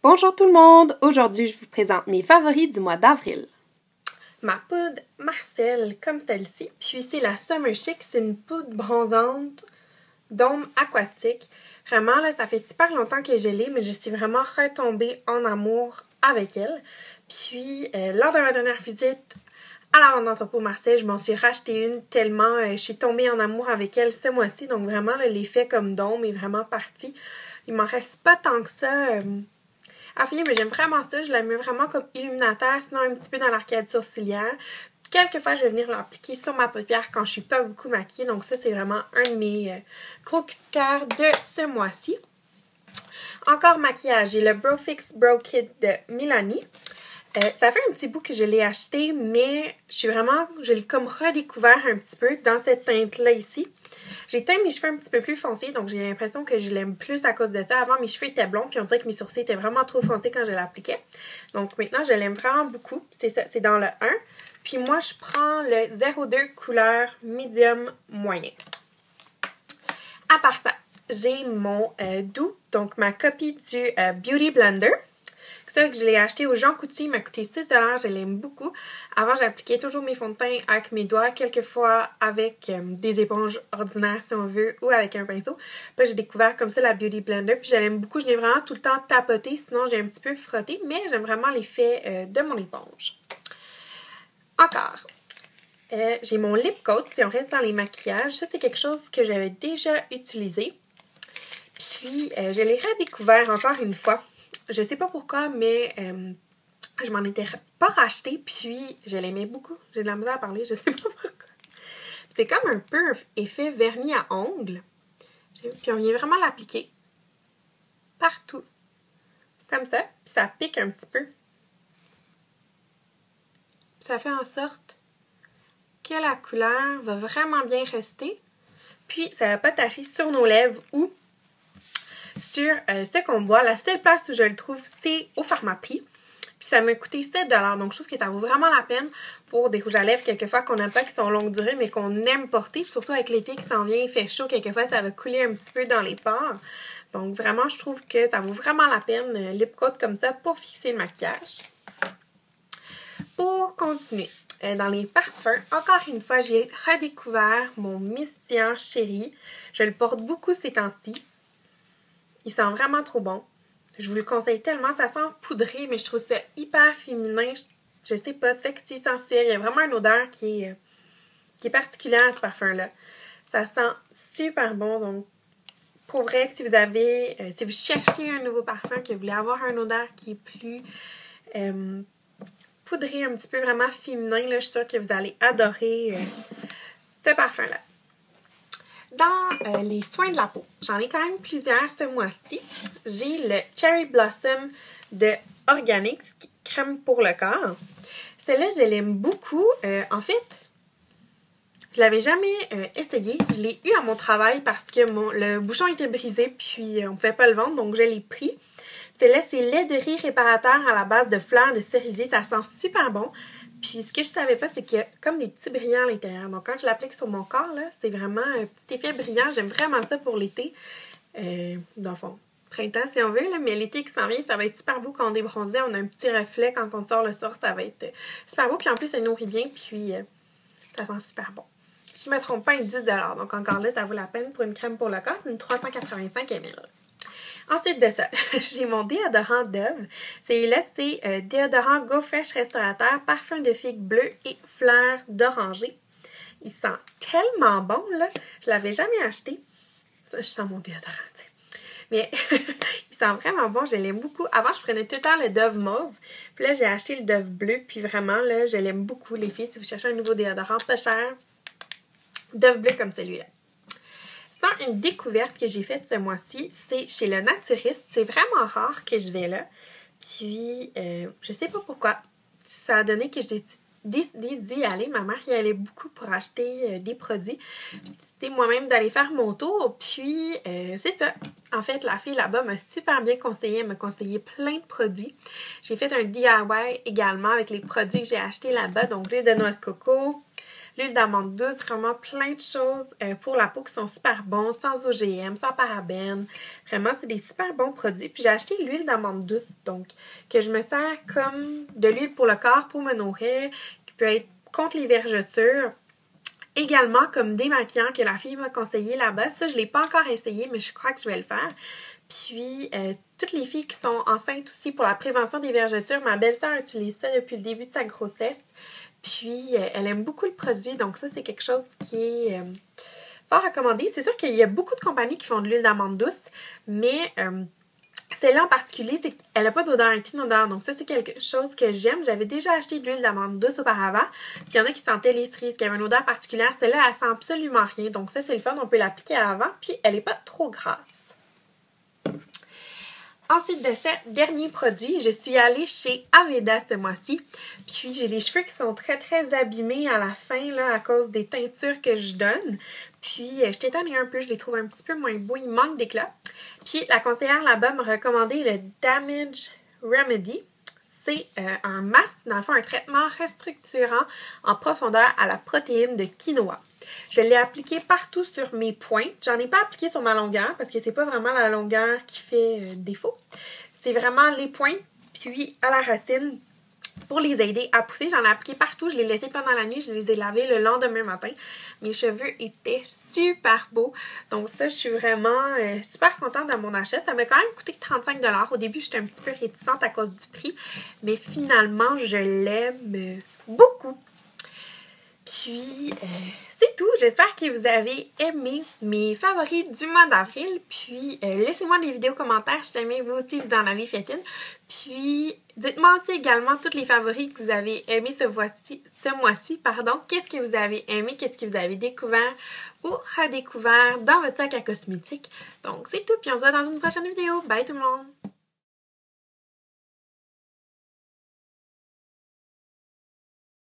Bonjour tout le monde! Aujourd'hui, je vous présente mes favoris du mois d'avril. Ma poudre Marcel, comme celle-ci. Puis c'est la Summer Chic, c'est une poudre bronzante d'ôme aquatique. Vraiment, là, ça fait super longtemps que je l'ai, mais je suis vraiment retombée en amour avec elle. Puis, lors de ma dernière visite à la vente d'entrepôt Marcel, je m'en suis racheté une tellement je suis tombée en amour avec elle ce mois-ci. Donc vraiment, l'effet comme d'ôme est vraiment parti. Il m'en reste pas tant que ça affiliée, mais j'aime vraiment ça. Je la mets vraiment comme illuminateur, sinon un petit peu dans l'arcade sourcilière. Quelquefois, je vais venir l'appliquer sur ma paupière quand je suis pas beaucoup maquillée. Donc ça, c'est vraiment un de mes gros coups de cœur de ce mois-ci. Encore maquillage, j'ai le Brow Fix Brow Kit de Milani. Ça fait un petit bout que je l'ai acheté, mais je l'ai comme redécouvert un petit peu dans cette teinte-là ici. J'ai teint mes cheveux un petit peu plus foncés, donc j'ai l'impression que je l'aime plus à cause de ça. Avant, mes cheveux étaient blonds, puis on dirait que mes sourcils étaient vraiment trop foncés quand je l'appliquais. Donc maintenant, je l'aime vraiment beaucoup. C'est ça, c'est dans le 1. Puis moi, je prends le 02 couleur médium moyen. À part ça, j'ai mon doux, donc ma copie du Beauty Blender. Ça, que je l'ai acheté au Jean Coutu, il m'a coûté 6 $, je l'aime beaucoup. Avant, j'appliquais toujours mes fonds de teint avec mes doigts, quelquefois avec des éponges ordinaires si on veut, ou avec un pinceau. Puis j'ai découvert comme ça la Beauty Blender, puis je l'aime beaucoup. Je l'ai vraiment tout le temps tapoté, sinon j'ai un petit peu frotté, mais j'aime vraiment l'effet de mon éponge. Encore, j'ai mon lip coat, si on reste dans les maquillages. Ça, c'est quelque chose que j'avais déjà utilisé. Puis, je l'ai redécouvert encore une fois. Je sais pas pourquoi, mais je m'en étais pas racheté, puis je l'aimais beaucoup. J'ai de la misère à parler, je sais pas pourquoi. C'est comme un peu un effet vernis à ongles. Puis on vient vraiment l'appliquer partout. Comme ça, puis ça pique un petit peu. Puis ça fait en sorte que la couleur va vraiment bien rester. Puis ça va pas tacher sur nos lèvres ou sur ce qu'on boit. La seule place où je le trouve, c'est au Pharmaprix. Puis ça m'a coûté 7 $. Donc je trouve que ça vaut vraiment la peine pour des rouges à lèvres, quelquefois qu'on n'aime pas, qui sont longue durée, mais qu'on aime porter. Puis surtout avec l'été qui s'en vient, il fait chaud, quelquefois ça va couler un petit peu dans les pores. Donc vraiment, je trouve que ça vaut vraiment la peine, lip coat comme ça, pour fixer le maquillage. Pour continuer, dans les parfums, encore une fois, j'ai redécouvert mon Mystien Chéri. Je le porte beaucoup ces temps-ci. Il sent vraiment trop bon. Je vous le conseille tellement. Ça sent poudré, mais je trouve ça hyper féminin. Je sais pas, sexy, sensuel. Il y a vraiment une odeur qui est particulière à ce parfum-là. Ça sent super bon. Donc, pour vrai, si vous cherchez un nouveau parfum, que vous voulez avoir une odeur qui est plus poudré, un petit peu vraiment féminin, là, je suis sûre que vous allez adorer ce parfum-là. Dans les soins de la peau, j'en ai quand même plusieurs ce mois-ci. J'ai le Cherry Blossom de Organics, crème pour le corps. Celle-là, je l'aime beaucoup. En fait, je l'avais jamais essayé. Je l'ai eu à mon travail parce que le bouchon était brisé, puis on ne pouvait pas le vendre, donc je l'ai pris. Celle-là, c'est lait de riz réparateur à la base de fleurs de cerisier. Ça sent super bon. Puis ce que je savais pas, c'est qu'il y a comme des petits brillants à l'intérieur. Donc quand je l'applique sur mon corps, là, c'est vraiment un petit effet brillant. J'aime vraiment ça pour l'été. Dans le fond, printemps si on veut, là, mais l'été qui s'en vient, ça va être super beau quand on est bronzé. On a un petit reflet quand on sort le soir, ça va être super beau. Puis en plus, ça nourrit bien, puis ça sent super bon. Si je ne me trompe pas, il est 10 $. Donc encore là, ça vaut la peine pour une crème pour le corps. C'est une 385 ml. Ensuite de ça, j'ai mon déodorant Dove. Celui-là, c'est déodorant Go Fresh Restaurateur, parfum de figue bleue et fleurs d'oranger. Il sent tellement bon, là. Je l'avais jamais acheté. Je sens mon déodorant, tu sais. Mais il sent vraiment bon, je l'aime beaucoup. Avant, je prenais tout le temps le Dove mauve. Puis là, j'ai acheté le Dove bleu. Puis vraiment, là, je l'aime beaucoup, les filles. Si vous cherchez un nouveau déodorant pas cher, Dove bleu comme celui-là. Sinon, une découverte que j'ai faite ce mois-ci, c'est chez le naturiste. C'est vraiment rare que je vais là. Puis, je sais pas pourquoi. Ça a donné que j'ai décidé d'y aller. Ma mère y allait beaucoup pour acheter des produits. J'ai décidé moi-même d'aller faire mon tour. Puis, c'est ça. En fait, la fille là-bas m'a super bien conseillé. Elle m'a conseillé plein de produits. J'ai fait un DIY également avec les produits que j'ai achetés là-bas. Donc, l'huile de noix de coco, l'huile d'amande douce, vraiment plein de choses pour la peau qui sont super bons, sans OGM, sans parabènes. Vraiment, c'est des super bons produits. Puis j'ai acheté l'huile d'amande douce, donc que je me sers comme de l'huile pour le corps, pour me nourrir, qui peut être contre les vergetures. Également comme démaquillant que la fille m'a conseillé là-bas. Ça, je ne l'ai pas encore essayé, mais je crois que je vais le faire. Puis, toutes les filles qui sont enceintes aussi pour la prévention des vergetures, ma belle-sœur utilise ça depuis le début de sa grossesse. Puis, elle aime beaucoup le produit, donc ça, c'est quelque chose qui est fort recommandé. C'est sûr qu'il y a beaucoup de compagnies qui font de l'huile d'amande douce, mais celle-là en particulier, c'est qu'elle n'a pas d'odeur, elle n'a qu'une odeur. Donc ça, c'est quelque chose que j'aime. J'avais déjà acheté de l'huile d'amande douce auparavant. Puis il y en a qui sentaient les cerises, qui avaient une odeur particulière. Celle-là, elle sent absolument rien. Donc ça, c'est le fun. On peut l'appliquer à l'avant. Puis elle n'est pas trop grasse. Ensuite de ce dernier produit, je suis allée chez Aveda ce mois-ci. Puis j'ai les cheveux qui sont très très abîmés à la fin là, à cause des teintures que je donne. Puis je t'étonnais un peu, je les trouve un petit peu moins beaux, ils manquent d'éclat. Puis la conseillère là-bas m'a recommandé le Damage Remedy. C'est un masque, dans le fond un traitement restructurant en profondeur à la protéine de quinoa. Je l'ai appliqué partout sur mes pointes. J'en ai pas appliqué sur ma longueur parce que c'est pas vraiment la longueur qui fait défaut. C'est vraiment les pointes, puis à la racine pour les aider à pousser. J'en ai appliqué partout. Je l'ai laissé pendant la nuit. Je les ai lavés le lendemain matin. Mes cheveux étaient super beaux. Donc ça, je suis vraiment super contente de mon achat. Ça m'a quand même coûté 35 $. Au début, j'étais un petit peu réticente à cause du prix. Mais finalement, je l'aime beaucoup. Puis, c'est tout. J'espère que vous avez aimé mes favoris du mois d'avril. Puis, laissez-moi des vidéos commentaires si jamais vous aussi vous en avez fait une. Puis, dites-moi aussi également tous les favoris que vous avez aimés ce mois-ci. Qu'est-ce que vous avez aimé, qu'est-ce que vous avez découvert ou redécouvert dans votre sac à cosmétiques. Donc, c'est tout. Puis, on se voit dans une prochaine vidéo. Bye tout le monde!